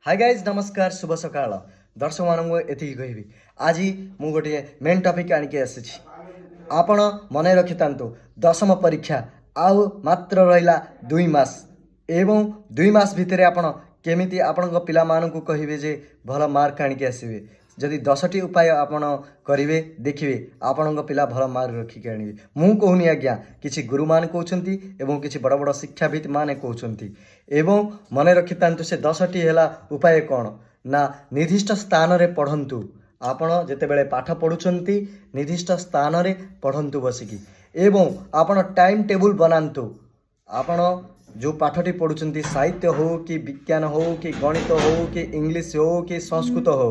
Hi guys नमस्कार शुभ सकाळ दर्शक मानू एति कहबी आज मु गोटे मेन टॉपिक आनिके आसी आपण मन रखि तांतु दशम परीक्षा आउ मात्र रहिला 2 मास एवं 2 मास भितर आपण केमिति आपण पिला मानकु कहिबे जे भल मार्क आनिके आसीबे जदि 10टी उपाय आपण करिवे देखिवे आपण पिला भल मार्क रखिके आनिबे मु कहूनी आज्ञा किछि गुरु मान कहउछंती एवं किछि बड़ बड़ शिक्षाविद माने कहउछंती एवं मन रखि तांतु से 10टी हेला उपाय कोन ना निर्दिष्ट स्थान रे पढ़ंतु आपण जेतेबेले पाठ पढुछंती निर्दिष्ट स्थान रे पढ़ंतु बसिकी एवं आपण टाइम टेबल बनांतु आपण जो पाठटी पढुछंती साहित्य हो कि विज्ञान हो कि गणित हो कि इंग्लिश हो कि संस्कृत हो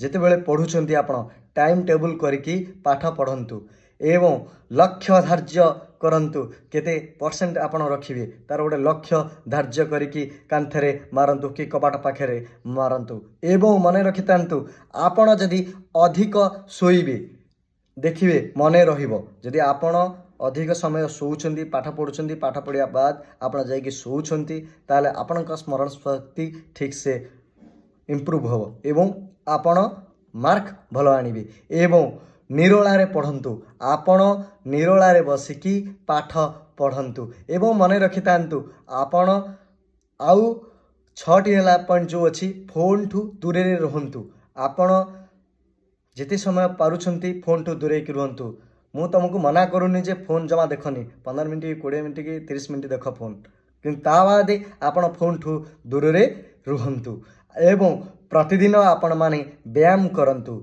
जेतेबेले पढुछंती आपण टाइम टेबल करिकी पाठ पढ़ंतु एवं लक्ष्य धार्य करंतु केते परसेंट आपण रखिबे तार गोटे लक्ष्य धार्य करिकी कांथरे मारंतु कि कपाट पाखरे मारंतु एवं मन रखितांतु आपण जदि अधिक सोइबे देखिबे मने रहिबो जदि आपण अधिक समय सोउछंती पाठ पढुछंती पाठ पढ़िया बाद आपण जाइकी सोउछंती ताले आपणक स्मरण शक्ति ठीक से इम्प्रूव हो एवं आपण मार्क भल आनिबे एवं निरोलारे पढ़ंतु आपण निरोलारे बसिकी पाठ पढ़ंतु एवं मन रखितांतु आपण आउ 6टी हेला पॉइंट जो अछि फोन ठू दूरे रहंतु आपण जेते समय पारुछंती फोन ठू दूरे की रहंतु मु तुमको मना करूनी जे फोन जमा देखनी 15 मिनिट 20 मिनिट कि 30 मिनिट देख फोन किंतु ता बादे आपण फोन ठू दूरे रहंतु एवं प्रतिदिन आपण माने व्यायाम करंतु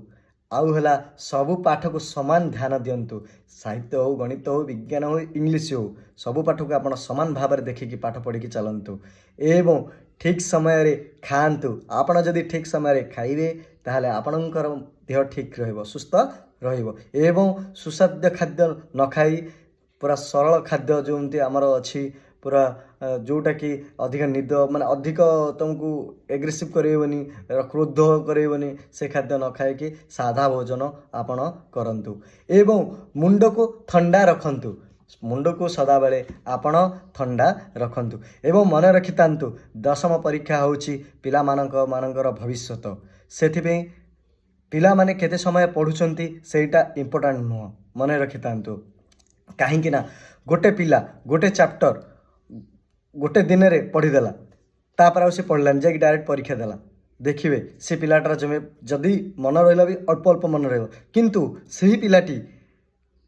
आउ हला सबु पाठ को समान ध्यान दियंतु साहित्य हो गणित हो विज्ञान हो इंग्लिश हो सबु पाठ को आपण समान भाव में देखिकी पाठ पढ़ी चलंतु एवं ठीक समय रे खांतु आपण जदि ठीक समय रे खाइबे ताहले आपणकर देह ठीक रहइबो सुस्थ रहइबो एवं सुस्वाद्य खाद्य न खाई पूरा सरल खाद्य जोमती आमर अछि पूरा जोटा कि अधिक निद माने अधिक तुमको एग्रेसिव करेबनी क्रोध करेबनी से खाद्य न खाए कि साधा भोजन आपण करंतु एवं मुंड को ठंडा रखंतु मुंड को सदा बेले आपण ठंडा रखंतु एवं मन रखितांतु दशम परीक्षा होची पिला मानकर भविष्यत सेथिपे पिला माने केते समय पढुचंती सेटा इंपोर्टेंट नुह मन रखितांतु काहेकि ना गोटे पिला गोटे चैप्टर गोटे दिन रे पढ़ीदेला तापर से पढ़लानी जाकि डायरेक्ट परीक्षा देला देखिए से पिलाटार जदि मन रहा भी अल्प अल्प मन रहा किंतु सही पिलाटी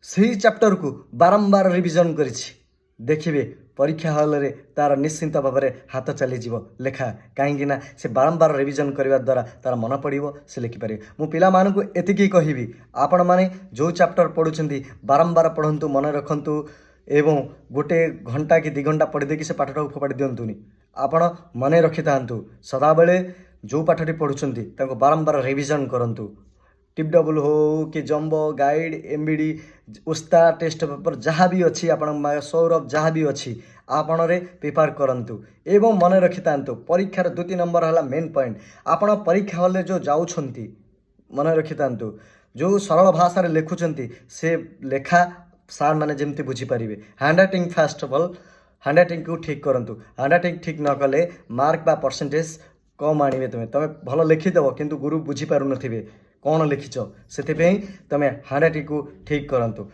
सही चैप्टर को बारंबार रिविजन करिछि देखिए परीक्षा हॉल रे तार निश्चिंत भाव में हाथ चली लेखा कहीं ना से बारंबार रिविजन करने द्वारा तार मन पड़ो से लिखिपारे मु पिला मानकु एतिकी कहिबी आपण माने जो चैप्टर पढ़ुछंती बारंबार पढ़ंतु मन रखंतु एवं गोटे घंटा कि 2 घंटा पढ़ी देखि से पाठटा फोपाड़ी दिंतुनि आपण मन रखि थांतु सदा बेले जो पाठटी पढ़ुछंती ताको बारंबार रिविजन करंतु टिप डबल हो कि जंबो गाइड एमबीडी उस्ता टेस्ट पेपर जहाँ भी अच्छी आपण सौरभ जहाँ भी अच्छी आपण रे प्रिपेयर करंतु एवं मन रखि थांतु परीक्षार 2 नंबर हला मेन पॉइंट आपण परीक्षा हॉल जो जाउछंती मन रखि थांतु जो सरल भाषा रे लिखुछंती से लेखा सार मैंने जमती बुझीपारे handwriting first of all handwriting को ठीक करंतु हैंड राइटिंग ठीक न कले मार्क बा परसेंटेज कम आनिबे तुम भल लिखिदेव किंतु गुरु बुझीपारु नथिबे कौन लिखिच से तुम हैंड राइटिंग को ठीक करंतु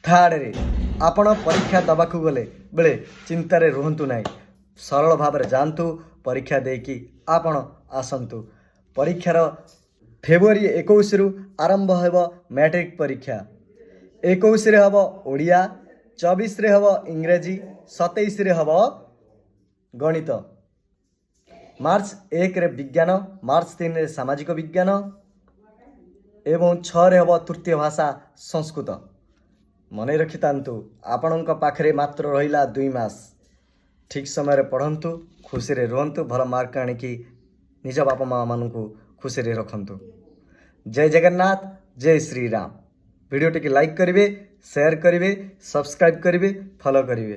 थर्ड रे आपण परीक्षा दबाकू गले बेले चिंतारे रुहंतु नाही सरल भाव में जातु परीक्षा देकी आपण आसंतु परीक्षार फेब्रुआरी 21 रु आरंभ हेब मैट्रिक परीक्षा 21 रे हब ओडिया 24 रे हब इंग्रेजी 27 रे हब गणित मार्च 1 रे विज्ञान मार्च 3 रे सामाजिक विज्ञान एवं 6 रे हब तृतीय भाषा संस्कृत मन रखितांतु आपणक पाखरे मात्र रहिला 2 मास ठीक समय रे पढ़ंतु खुशी रे रहंतु भल मार्क आनिकी निज बापा माँ मानकु खुशी रे रखंतु। जय जगन्नाथ जय Shri Ram. Video T like करिवे शेयर करिवे सब्सक्राइब करिवे फॉलो करिवे।